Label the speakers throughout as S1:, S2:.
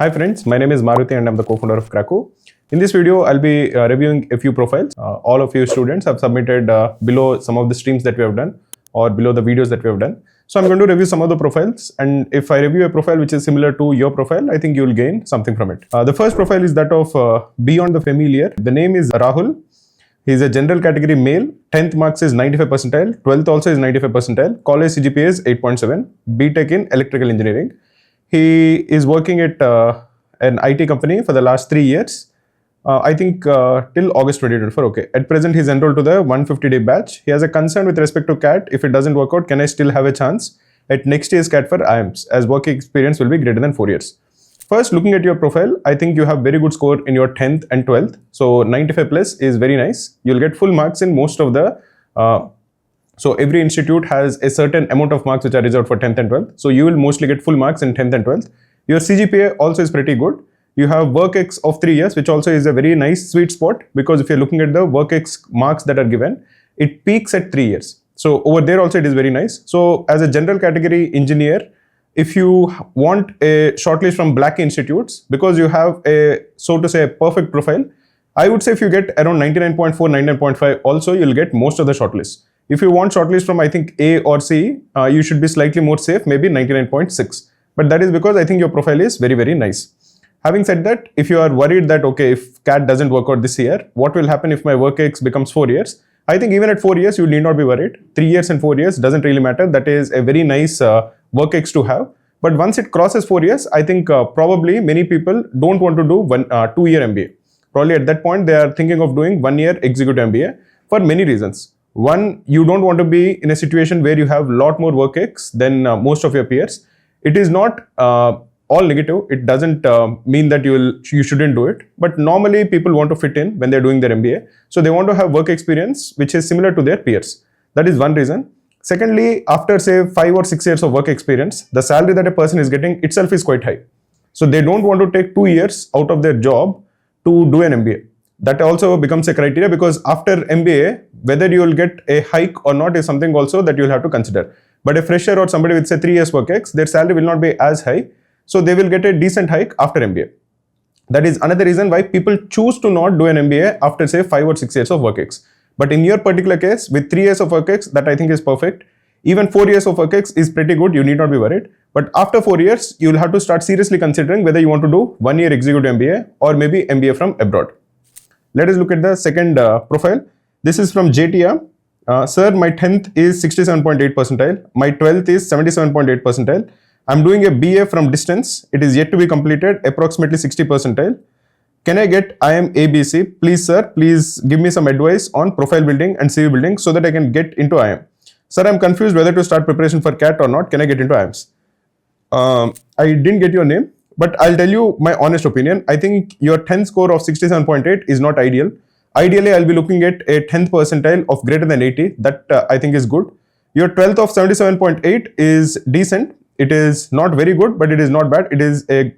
S1: Hi friends, my name is Maruti and I'm the co-founder of Krakow. In this video, I'll be reviewing a few profiles. All of you students have submitted below some of the streams that we have done or below the videos that we have done. So I'm going to review some of the profiles, and if I review a profile which is similar to your profile, I think you will gain something from it. The first profile is that of Beyond the Familiar. The name is Rahul. He is a general category male. 10th marks is 95 percentile. 12th also is 95 percentile. College CGPA is 8.7. BTech in electrical engineering. He is working at an IT company for the last 3 years. I think till August 2024. Okay. At present, he's enrolled to the 150-day batch. He has a concern with respect to CAT. If it doesn't work out, can I still have a chance at next year's CAT for IIMs, as work experience will be greater than 4 years? First, looking at your profile, I think you have very good score in your 10th and 12th. So 95 plus is very nice. You'll get full marks in most of the so every institute has a certain amount of marks which are reserved for 10th and 12th. So you will mostly get full marks in 10th and 12th. Your CGPA also is pretty good. You have WorkX of 3 years, which also is a very nice sweet spot, because if you're looking at the WorkX marks that are given, it peaks at 3 years. So over there also it is very nice. So as a general category engineer, if you want a shortlist from black institutes, because you have a, so to say, a perfect profile, I would say if you get around 99.4, 99.5 also, you'll get most of the shortlists. If you want shortlist from, I think, A or C, you should be slightly more safe, maybe 99.6. But that is because I think your profile is very, very nice. Having said that, if you are worried that, okay, if CAT doesn't work out this year, what will happen if my WorkX becomes 4 years? I think even at 4 years, you need not be worried. 3 years and 4 years doesn't really matter. That is a very nice WorkX to have. But once it crosses 4 years, I think probably many people don't want to do 2-year MBA. Probably at that point, they are thinking of doing 1-year executive MBA for many reasons. One, you don't want to be in a situation where you have a lot more WorkX than most of your peers. It is not all negative. It doesn't mean that you shouldn't do it. But normally people want to fit in when they're doing their MBA. So they want to have work experience which is similar to their peers. That is one reason. Secondly, after say 5 or 6 years of work experience, the salary that a person is getting itself is quite high. So they don't want to take 2 years out of their job to do an MBA. That also becomes a criteria, because after MBA, whether you will get a hike or not is something also that you'll have to consider. But a fresher or somebody with say 3 years WorkX, their salary will not be as high. So they will get a decent hike after MBA. That is another reason why people choose to not do an MBA after say 5 or 6 years of WorkX. But in your particular case, with 3 years of WorkX, that I think is perfect. Even 4 years of WorkX is pretty good. You need not be worried. But after 4 years, you will have to start seriously considering whether you want to do 1-year executive MBA or maybe MBA from abroad. Let us look at the second profile. This is from JTR. Sir, my 10th is 67.8 percentile. My 12th is 77.8 percentile. I'm doing a BA from distance. It is yet to be completed, approximately 60 percentile. Can I get IIM ABC? Please, sir, please give me some advice on profile building and CV building so that I can get into IIM. Sir, I'm confused whether to start preparation for CAT or not. Can I get into IIMs? I didn't get your name, but I'll tell you my honest opinion. I think your 10th score of 67.8 is not ideal. Ideally, I'll be looking at a 10th percentile of greater than 80. That I think is good. Your 12th of 77.8 is decent. It is not very good, but it is not bad. It is a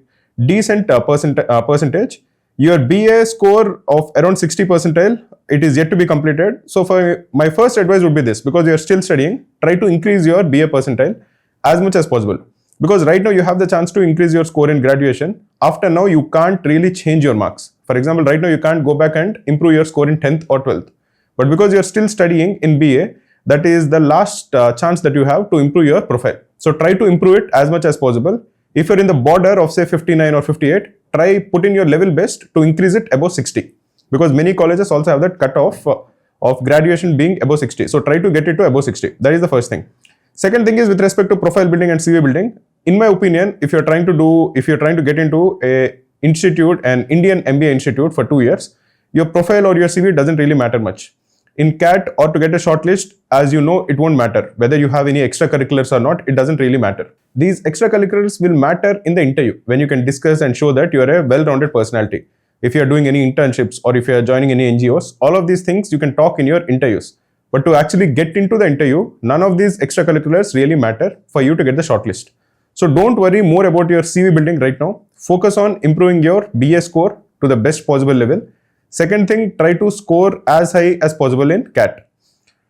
S1: decent percentage. Your BA score of around 60 percentile, it is yet to be completed. So for my first advice would be this, because you are still studying, try to increase your BA percentile as much as possible. Because right now you have the chance to increase your score in graduation. After now, you can't really change your marks. For example, right now you can't go back and improve your score in 10th or 12th. But because you're still studying in BA, that is the last chance that you have to improve your profile. So try to improve it as much as possible. If you're in the border of say 59 or 58, try put in your level best to increase it above 60. Because many colleges also have that cutoff of graduation being above 60. So try to get it to above 60. That is the first thing. Second thing is with respect to profile building and CV building. In my opinion, if you're trying to get into an Indian MBA institute for 2 years, your profile or your CV doesn't really matter much. In CAT or to get a shortlist, as you know, it won't matter. Whether you have any extracurriculars or not, it doesn't really matter. These extracurriculars will matter in the interview when you can discuss and show that you are a well-rounded personality. If you are doing any internships or if you are joining any NGOs, all of these things you can talk in your interviews. But to actually get into the interview, none of these extracurriculars really matter for you to get the shortlist. So don't worry more about your CV building right now. Focus on improving your BA score to the best possible level. Second thing, try to score as high as possible in CAT.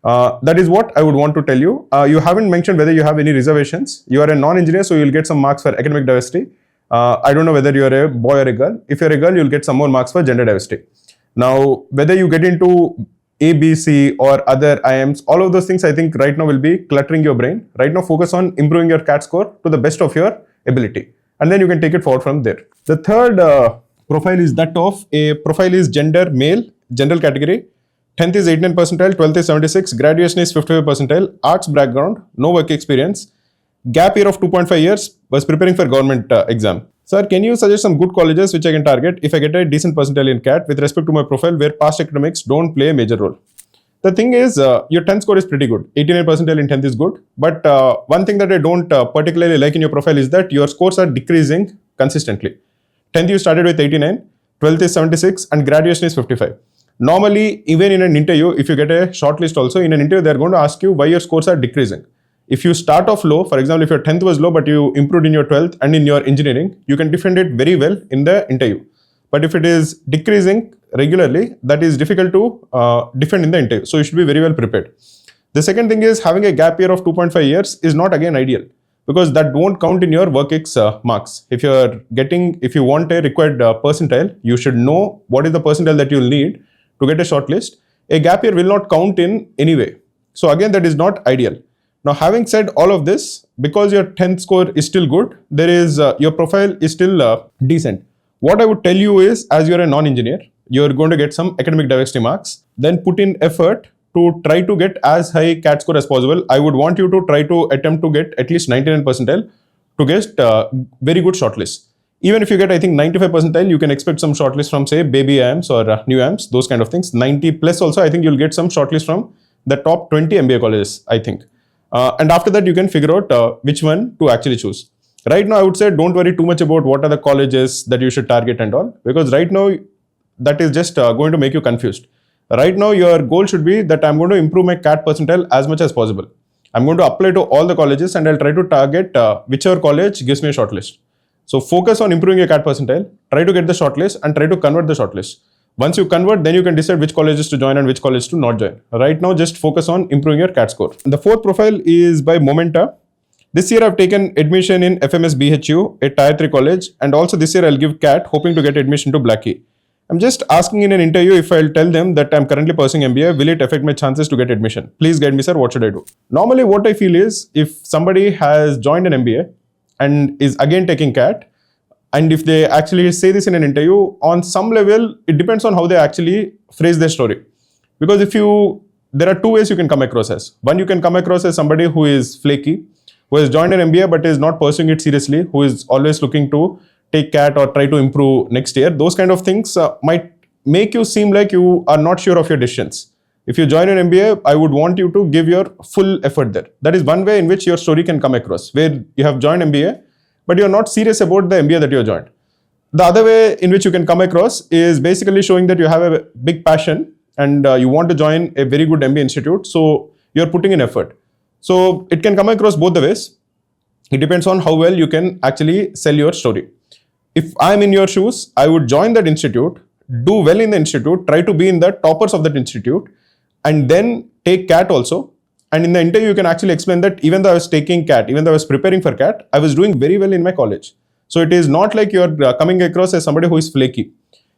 S1: That is what I would want to tell you. You haven't mentioned whether you have any reservations. You are a non-engineer, so you'll get some marks for academic diversity. I don't know whether you're a boy or a girl. If you're a girl, you'll get some more marks for gender diversity. Now, whether you get into A, B, C or other IIMs, all of those things I think right now will be cluttering your brain. Right now, focus on improving your CAT score to the best of your ability. And then you can take it forward from there. The third profile is that of a profile is gender male, general category. 10th is 89 percentile, 12th is 76, graduation is 55 percentile, arts background, no work experience, gap year of 2.5 years, was preparing for government exam. Sir, can you suggest some good colleges which I can target if I get a decent percentile in CAT with respect to my profile where past academics don't play a major role? The thing is, your 10th score is pretty good. 89 percentile in 10th is good. But one thing that I don't particularly like in your profile is that your scores are decreasing consistently. 10th you started with 89, 12th is 76 and graduation is 55. Normally, even in an interview, if you get a shortlist also, in an interview, they're going to ask you why your scores are decreasing. If you start off low, for example, if your 10th was low, but you improved in your 12th and in your engineering, you can defend it very well in the interview. But if it is decreasing regularly, that is difficult to defend in the interview. So you should be very well prepared. The second thing is having a gap year of 2.5 years is not again ideal because that won't count in your WorkX marks. If you want a required percentile, you should know what is the percentile that you'll need to get a shortlist. A gap year will not count in any way. So again, that is not ideal. Now, having said all of this, because your 10th score is still good, your profile is still decent. What I would tell you is, as you're a non-engineer, you're going to get some academic diversity marks, then put in effort to try to get as high CAT score as possible. I would want you to try to attempt to get at least 99 percentile to get very good shortlist. Even if you get, I think, 95 percentile, you can expect some shortlist from, say, baby IIMs or new IIMs, those kind of things. 90 plus also, I think you'll get some shortlist from the top 20 MBA colleges, I think. And after that, you can figure out which one to actually choose. Right now, I would say don't worry too much about what are the colleges that you should target and all, because right now, that is just going to make you confused. Right now, your goal should be that I'm going to improve my CAT percentile as much as possible. I'm going to apply to all the colleges and I'll try to target whichever college gives me a shortlist. So focus on improving your CAT percentile, try to get the shortlist and try to convert the shortlist. Once you convert, then you can decide which colleges to join and which colleges to not join. Right now, just focus on improving your CAT score. The fourth profile is by Momenta. This year, I've taken admission in FMS BHU, a tier 3 college, and also this year I'll give CAT, hoping to get admission to Blackie. I'm just asking in an interview if I'll tell them that I'm currently pursuing MBA, will it affect my chances to get admission? Please guide me, sir. What should I do? Normally, what I feel is if somebody has joined an MBA and is again taking CAT, and if they actually say this in an interview, on some level, it depends on how they actually phrase their story. Because there are two ways you can come across as. One, you can come across as somebody who is flaky, who has joined an MBA but is not pursuing it seriously, who is always looking to take CAT or try to improve next year. Those kind of things might make you seem like you are not sure of your decisions. If you join an MBA, I would want you to give your full effort there. That is one way in which your story can come across, where you have joined MBA, but you're not serious about the MBA that you joined. The other way in which you can come across is basically showing that you have a big passion and you want to join a very good MBA institute, so you're putting in effort. So it can come across both the ways. It depends on how well you can actually sell your story. If I'm in your shoes, I would join that institute, do well in the institute, try to be in the toppers of that institute, and then take CAT also. And in the interview, you can actually explain that even though I was taking CAT, even though I was preparing for CAT, I was doing very well in my college. So it is not like you're coming across as somebody who is flaky.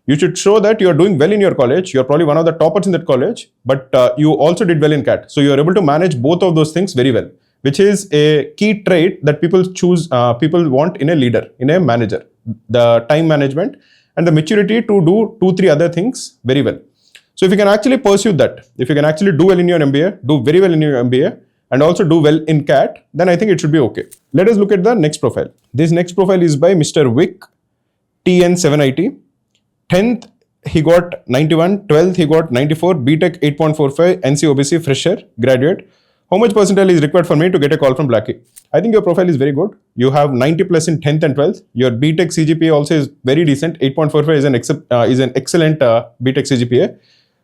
S1: You should show that you're doing well in your college. You're probably one of the toppers in that college, but you also did well in CAT. So you're able to manage both of those things very well, which is a key trait that people want in a leader, in a manager. The time management and the maturity to do 2-3 other things very well. So if you can actually pursue that, if you can actually do well in your MBA, do very well in your MBA, and also do well in CAT, then I think it should be okay. Let us look at the next profile. This next profile is by Mr. Vic, TN7IT. 10th, he got 91. 12th, he got 94. BTech 8.45. NC-OBC fresher, graduate. How much percentile is required for me to get a call from Blackie? I think your profile is very good. You have 90 plus in 10th and 12th. Your BTech CGPA also is very decent. 8.45 is an excellent BTech CGPA.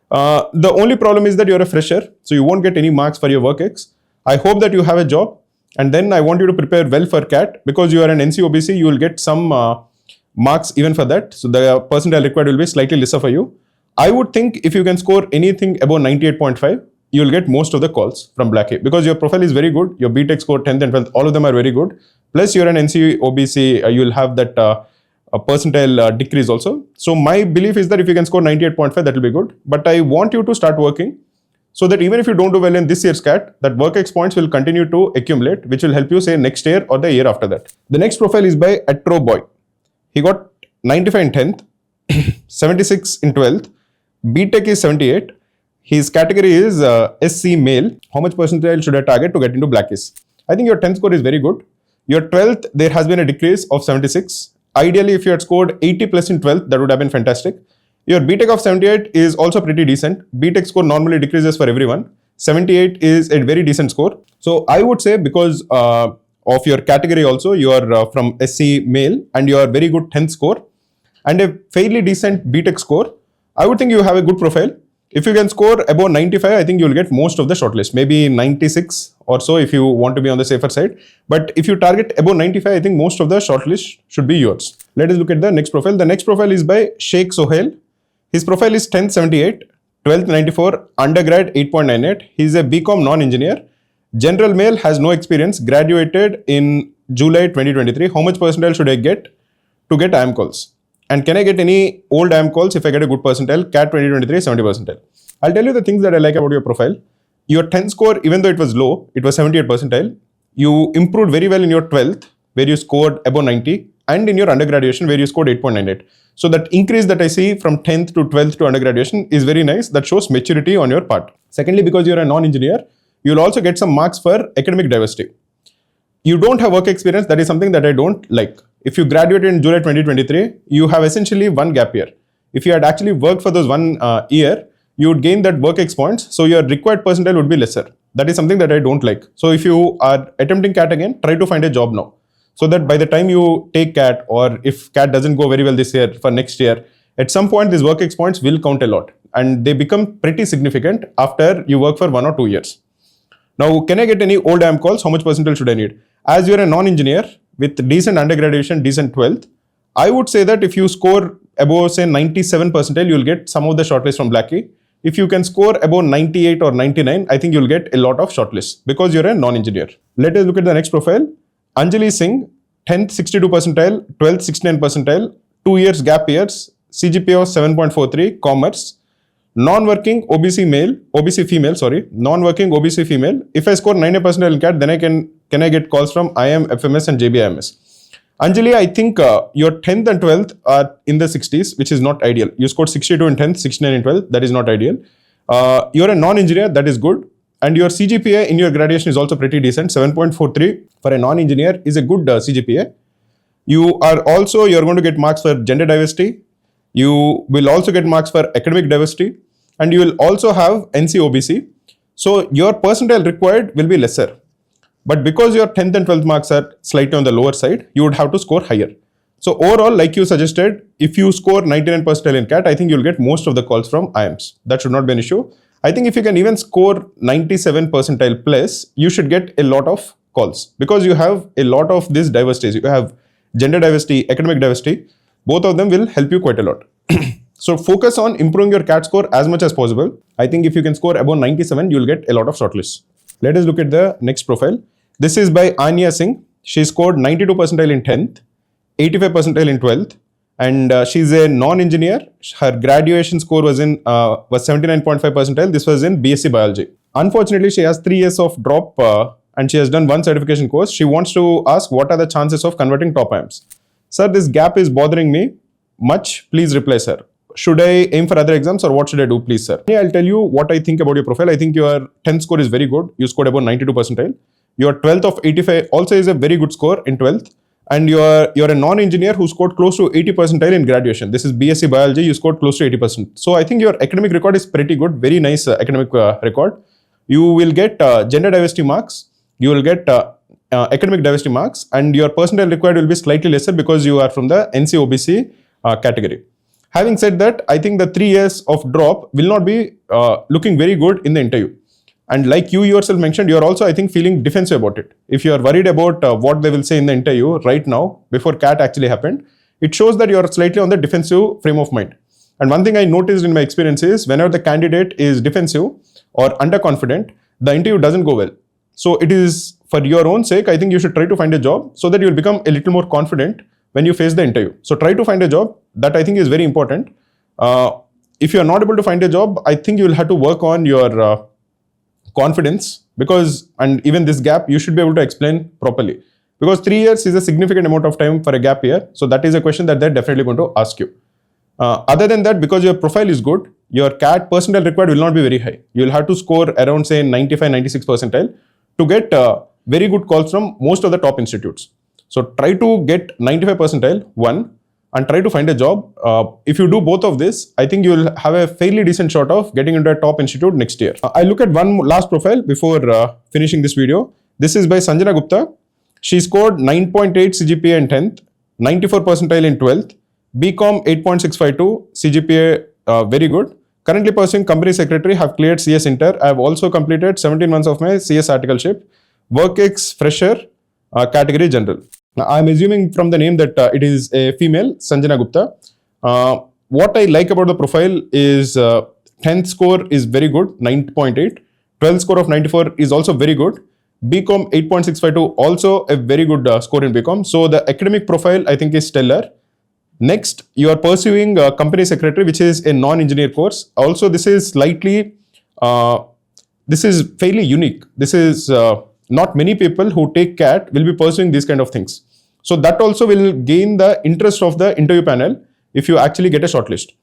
S1: The only problem is that you're a fresher, so you won't get any marks for your WorkX. I hope that you have a job, and then I want you to prepare well for CAT. Because you are an NC-OBC, you will get some marks even for that. So the percentile required will be slightly lesser for you. I would think if you can score anything above 98.5, you will get most of the calls from Blackie, because your profile is very good. Your BTech score 10th and 12th, all of them are very good. Plus you're an NC-OBC, you will have that percentile decrease also. So my belief is that if you can score 98.5, that will be good. But I want you to start working so that even if you don't do well in this year's CAT, that work ex points will continue to accumulate, which will help you say next year or the year after that. The next profile is by Atro Boy. He got 95 in 10th, 76 in 12th, BTech is 78. His category is SC male. How much percentile should I target to get into blacklist? I think your 10th score is very good. Your 12th, there has been a decrease of 76. Ideally, if you had scored 80 plus in 12th, that would have been fantastic. Your BTech of 78 is also pretty decent. BTech score normally decreases for everyone. 78 is a very decent score. So I would say because of your category also, you are from SC male and you are very good 10th score and a fairly decent BTech score, I would think you have a good profile. If you can score above 95, I think you will get most of the shortlist, maybe 96 or so if you want to be on the safer side. But if you target above 95, I think most of the shortlist should be yours. Let us look at the next profile. The next profile is by Sheikh Sohail. His profile is 10th 78, 12th 94, undergrad 8.98. He is a BCom non-engineer. General male, has no experience, graduated in July 2023. How much percentile should I get to get IIM calls? And can I get any old IIM calls if I get a good percentile? CAT 2023, 70 percentile. I'll tell you the things that I like about your profile. Your 10th score, even though it was low, it was 78 percentile. You improved very well in your 12th, where you scored above 90, and in your undergraduation, where you scored 8.98. So that increase that I see from 10th to 12th to undergraduation is very nice. That shows maturity on your part. Secondly, because you're a non-engineer, you'll also get some marks for academic diversity. You don't have work experience. That is something that I don't like. If you graduated in July 2023, you have essentially one gap year. If you had actually worked for those 1 year, you would gain that work ex points. So your required percentile would be lesser. That is something that I don't like. So if you are attempting CAT again, try to find a job now. So that by the time you take CAT, or if CAT doesn't go very well this year, for next year, at some point these work ex points will count a lot. And they become pretty significant after you work for 1 or 2 years. Now, can I get any old IIM calls? How much percentile should I need? As you're a non-engineer with decent undergraduation, decent 12th, I would say that if you score above say 97 percentile, you'll get some of the shortlist from Blackie. If you can score above 98 or 99, I think you'll get a lot of shortlists because you're a non-engineer. Let us look at the next profile. Anjali Singh, 10th 62 percentile, 12th 69 percentile, 2 years gap years, CGPA of 7.43, commerce. Non-working OBC male, OBC female, sorry, non-working OBC female. If I score 90 percentile in CAT, then I can I get calls from IIM, FMS and JBIMS. Anjali, I think your 10th and 12th are in the 60s, which is not ideal. You scored 62 in 10th, 69 in 12th. That is not ideal. You're a non-engineer. That is good. And your CGPA in your graduation is also pretty decent. 7.43 for a non-engineer is a good CGPA. You're going to get marks for gender diversity. You will also get marks for academic diversity. And you will also have NC-OBC. So your percentile required will be lesser. But because your 10th and 12th marks are slightly on the lower side, you would have to score higher. So overall, like you suggested, if you score 99 percentile in CAT, I think you'll get most of the calls from IIMs. That should not be an issue. I think if you can even score 97 percentile plus, you should get a lot of calls because you have a lot of these diversities. You have gender diversity, academic diversity. Both of them will help you quite a lot. So focus on improving your CAT score as much as possible. I think if you can score above 97, you'll get a lot of shortlists. Let us look at the next profile. This is by Anya Singh. She scored 92 percentile in 10th, 85 percentile in 12th, and she's a non-engineer. Her graduation score was 79.5 percentile. This was in BSc Biology. Unfortunately, she has 3 years of drop and she has done 1 certification course. She wants to ask what are the chances of converting top IIMs. Sir, this gap is bothering me much. Please reply, sir. Should I aim for other exams or what should I do, please, sir? I'll tell you what I think about your profile. I think your 10th score is very good. You scored about 92 percentile. Your 12th of 85 also is a very good score in 12th. And you're a non-engineer who scored close to 80 percentile in graduation. This is BSc Biology. You scored close to 80%. So I think your academic record is pretty good. Very nice academic record. You will get gender diversity marks. You will get academic diversity marks. And your percentile required will be slightly lesser because you are from the NC-OBC category. Having said that, I think the 3 years of drop will not be looking very good in the interview. And like you yourself mentioned, you're also, I think, feeling defensive about it. If you're worried about what they will say in the interview right now, before CAT actually happened, it shows that you're slightly on the defensive frame of mind. And one thing I noticed in my experience is whenever the candidate is defensive or underconfident, the interview doesn't go well. So it is for your own sake, I think you should try to find a job so that you'll become a little more confident when you face the interview. So try to find a job. That I think is very important. If you are not able to find a job, I think you will have to work on your confidence, because, and even this gap, you should be able to explain properly, because 3 years is a significant amount of time for a gap year. So that is a question that they're definitely going to ask you. Other than that, because your profile is good, your CAT percentile required will not be very high. You'll have to score around say 95, 96 percentile to get very good calls from most of the top institutes. So try to get 95 percentile, one, and try to find a job. If you do both of this, I think you will have a fairly decent shot of getting into a top institute next year. I look at one last profile before finishing this video. This is by Sanjana Gupta. She scored 9.8 CGPA in 10th, 94 percentile in 12th, BCom 8.652, CGPA very good. Currently pursuing company secretary, have cleared CS Inter. I have also completed 17 months of my CS articleship. WorkX fresher, category general. Now, I'm assuming from the name that it is a female, Sanjana Gupta. What I like about the profile is 10th score is very good, 9.8. 12th score of 94 is also very good. BCom 8.652, also a very good score in BCom. So the academic profile I think is stellar. Next, you are pursuing company secretary, which is a non-engineer course. Also, this is slightly, this is fairly unique. This is not many people who take CAT will be pursuing these kind of things. So that also will gain the interest of the interview panel if you actually get a shortlist.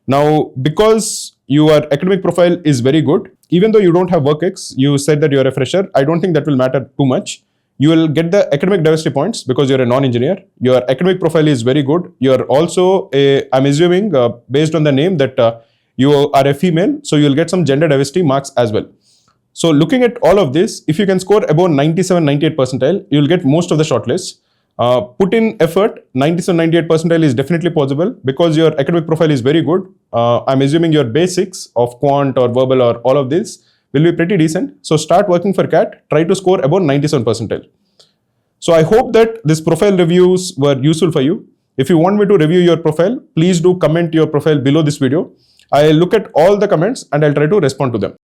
S1: Now, because your academic profile is very good, even though you don't have WorkX, you said that you're a fresher, I don't think that will matter too much. You will get the academic diversity points because you're a non-engineer. Your academic profile is very good. You're also I'm assuming based on the name that you are a female, so you'll get some gender diversity marks as well. So looking at all of this, if you can score above 97, 98 percentile, you'll get most of the shortlists. Put in effort, 97, 98 percentile is definitely possible because your academic profile is very good. I'm assuming your basics of quant or verbal or all of this will be pretty decent. So start working for CAT, try to score above 97 percentile. So I hope that this profile reviews were useful for you. If you want me to review your profile, please do comment your profile below this video. I'll look at all the comments and I'll try to respond to them.